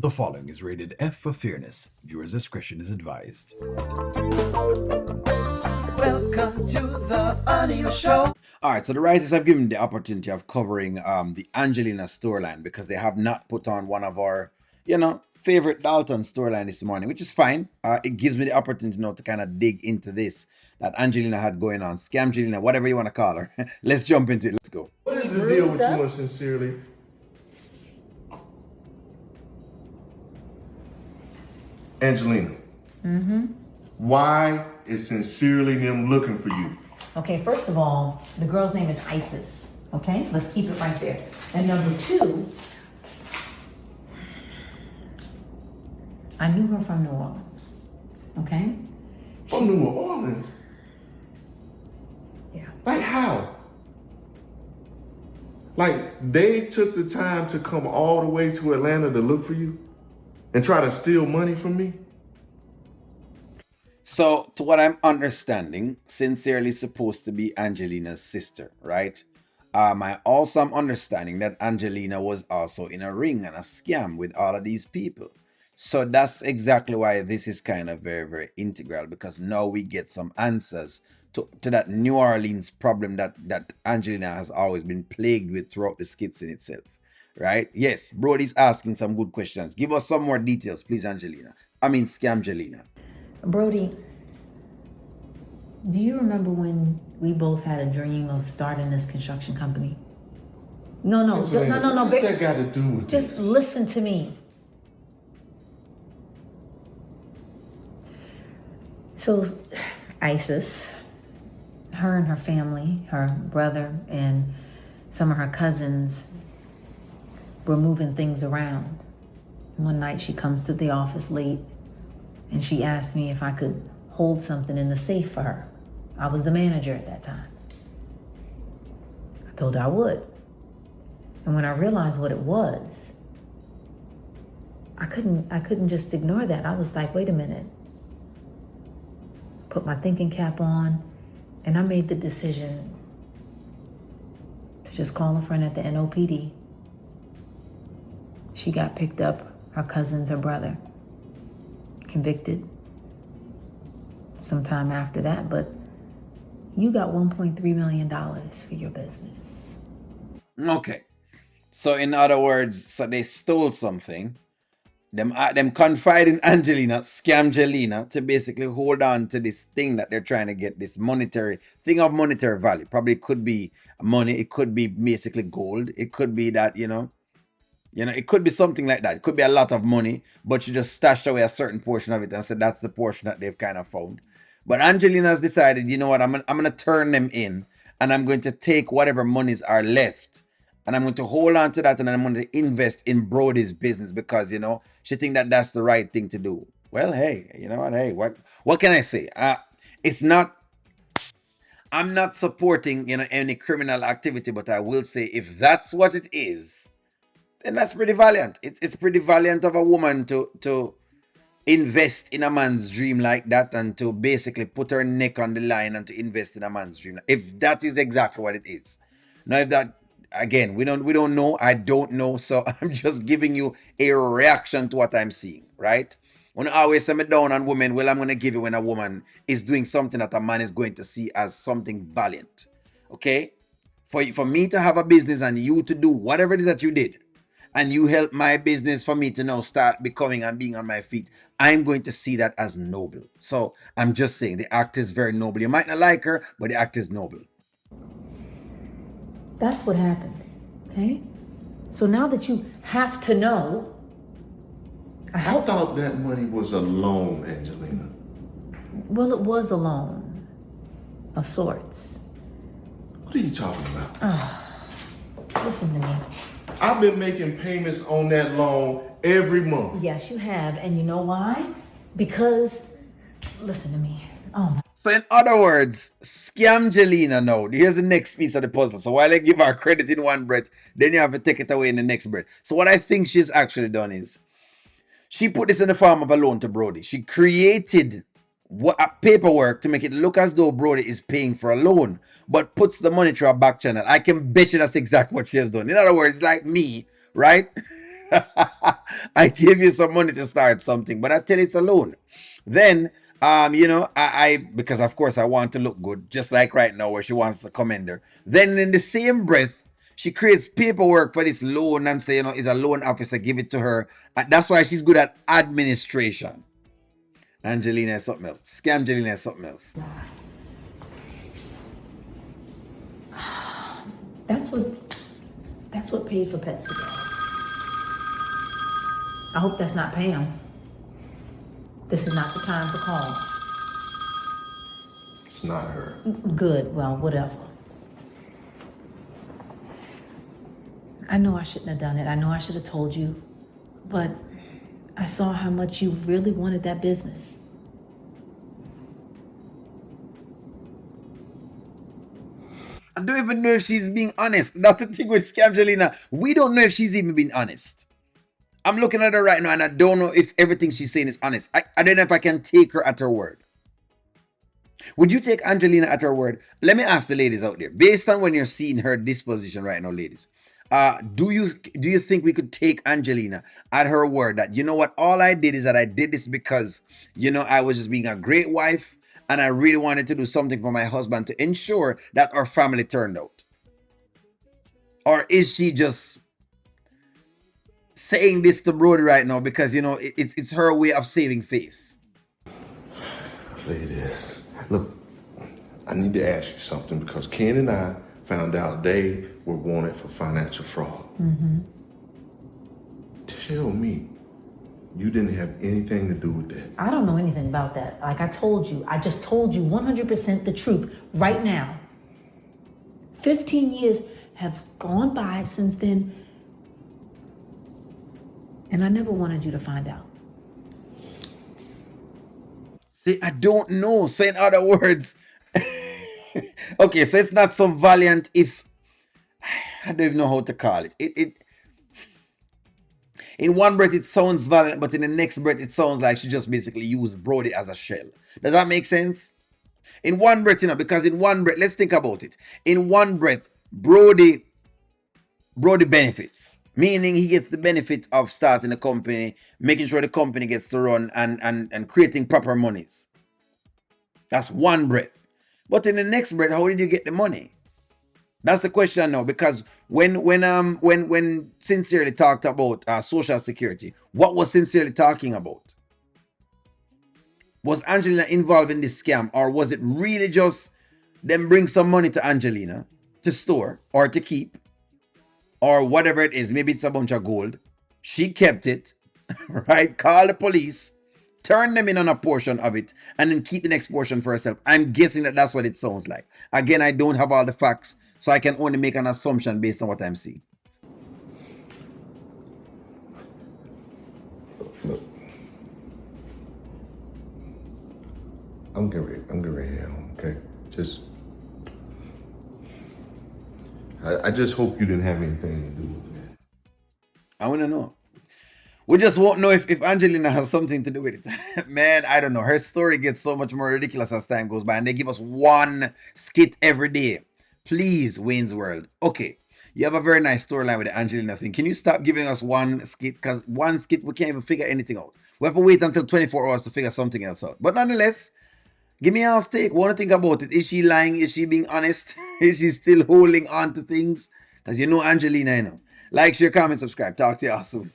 The following is rated F for fairness. Viewers' discretion is advised. Welcome to the audio show. Alright, so the writers have given the opportunity of covering the Angelina storyline because they have not put on one of our, favorite Dalton storyline this morning, which is fine. It gives me the opportunity now to kind of dig into this that Angelina had going on. Scamgelina, whatever you want to call her. Let's jump into it. Let's go. What is the deal with you and Sincerely? Angelina. Why is Sincerely them looking for you? Okay, first of all, the girl's name is Isis. Okay, let's keep it right there. And number two, I knew her from New Orleans. Okay? From New Orleans? Yeah. Like how? Like they took the time to come all the way to Atlanta to look for you and try to steal money from me? So, to what I'm understanding, Sincerely supposed to be Angelina's sister, right? I also am understanding that Angelina was also in a ring and a scam with all of these people. So that's exactly why this is kind of very, very integral because now we get some answers to that New Orleans problem that Angelina has always been plagued with throughout the skits in itself, right? Yes, Brodie's asking some good questions. Give us some more details, please, Scamgelina. Brodie, do you remember when we both had a dream of starting this construction company? No. What's that got to do with Just this? listen to me. So, Isis, her and her family, her brother and some of her cousins were moving things around. One night she comes to the office late and she asked me if I could hold something in the safe for her. I was the manager at that time. I told her I would. And when I realized what it was, I couldn't just ignore that. I was like, wait a minute. Put my thinking cap on, and I made the decision to just call a friend at the NOPD. She got picked up, her cousins, her brother, convicted sometime after that, but you got $1.3 million for your business. Okay. So in other words, so they stole something. Them confide in Angelina, Scamgelina, to basically hold on to this thing that they're trying to get, this monetary thing of monetary value. Probably could be money, it could be basically gold, it could be that, it could be something like that. It could be a lot of money, but you just stashed away a certain portion of it and said that's the portion that they've kind of found. But Angelina has decided, you know what, I'm gonna turn them in and I'm going to take whatever monies are left and I'm going to hold on to that and I'm going to invest in Brodie's business because, she think that that's the right thing to do. Well, hey, you know what? Hey, what can I say? It's not, I'm not supporting, any criminal activity, but I will say if that's what it is, then that's pretty valiant. It's pretty valiant of a woman to invest in a man's dream like that and to basically put her neck on the line and to invest in a man's dream. If that is exactly what it is. Now, if that again, we don't know. I don't know, so I'm just giving you a reaction to what I'm seeing, right? When I always say me down on women, well, I'm gonna give you when a woman is doing something that a man is going to see as something valiant. Okay? For me to have a business and you to do whatever it is that you did, and you help my business for me to now start becoming and being on my feet, I'm going to see that as noble. So I'm just saying the act is very noble. You might not like her, but the act is noble. That's what happened, okay? So now that you have to know, I thought that money was a loan, Angelina. well, it was a loan of sorts. What are you talking about? Listen to me. I've been making payments on that loan every month. Yes, you have. And you know why? Because, listen to me. Oh, my. So in other words, Scamgelina now. Here's the next piece of the puzzle. So while I give her credit in one breath, then you have to take it away in the next breath. So what I think she's actually done is she put this in the form of a loan to Brodie. She created a paperwork to make it look as though Brodie is paying for a loan, but puts the money through a back channel. I can bet you that's exactly what she has done. In other words, like me, right? I give you some money to start something, but I tell you it's a loan. Then, I because of course I want to look good, just like right now where she wants to commend her. Then in the same breath, she creates paperwork for this loan and say, is a loan officer, give it to her. And that's why she's good at administration. Angelina is something else. Scamgelina is something else. That's what paid for pets today. I hope that's not Pam. This is not the time for calls. It's not her. Good, well, whatever. I know I shouldn't have done it. I know I should have told you, but I saw how much you really wanted that business. I don't even know if she's being honest. That's the thing with Scamgelina. We don't know if she's even being honest. I'm looking at her right now and I don't know if everything she's saying is honest. I don't know if I can take her at her word. Would you take Angelina at her word? Let me ask the ladies out there, based on when you're seeing her disposition right now, ladies. Do you think we could take Angelina at her word that, you know what, all I did is that I did this because, I was just being a great wife and I really wanted to do something for my husband to ensure that our family turned out? Or is she just saying this to Brodie right now because, it's her way of saving face? Say this. Look, I need to ask you something because Ken and I found out they were wanted for financial fraud. Mm-hmm. Tell me, you didn't have anything to do with that. I don't know anything about that. Like I told you, I just told you 100% the truth right now. 15 years have gone by since then, and I never wanted you to find out. See, I don't know. So in other words, okay, so it's not so valiant if I don't even know how to call it. It in one breath it sounds valiant, but in the next breath it sounds like she just basically used Brodie as a shell. Does that make sense? In one breath, because in one breath, let's think about it. In one breath, Brodie benefits, meaning he gets the benefit of starting a company, making sure the company gets to run and creating proper monies. That's one breath. But in the next breath, how did you get the money? That's the question now, because when Sincerely talked about social security, what was Sincerely talking about? Was Angelina involved in this scam, or was it really just them bring some money to Angelina to store or to keep, or whatever it is? Maybe it's a bunch of gold. She kept it, right? Call the police, turn them in on a portion of it, and then keep the next portion for herself. I'm guessing that that's what it sounds like. Again, I don't have all the facts, so I can only make an assumption based on what I'm seeing. Look, I'm getting ready to head home, okay? I just hope you didn't have anything to do with that. I want to know. We just won't know if Angelina has something to do with it. Man, I don't know. Her story gets so much more ridiculous as time goes by, and they give us one skit every day. Please, Wayne's World. Okay, you have a very nice storyline with the Angelina thing. Can you stop giving us one skit? Because one skit, we can't even figure anything out. We have to wait until 24 hours to figure something else out. But nonetheless, give me your take. What do you think about it? Is she lying? Is she being honest? Is she still holding on to things? Because Angelina, Like, share, comment, subscribe. Talk to you all soon.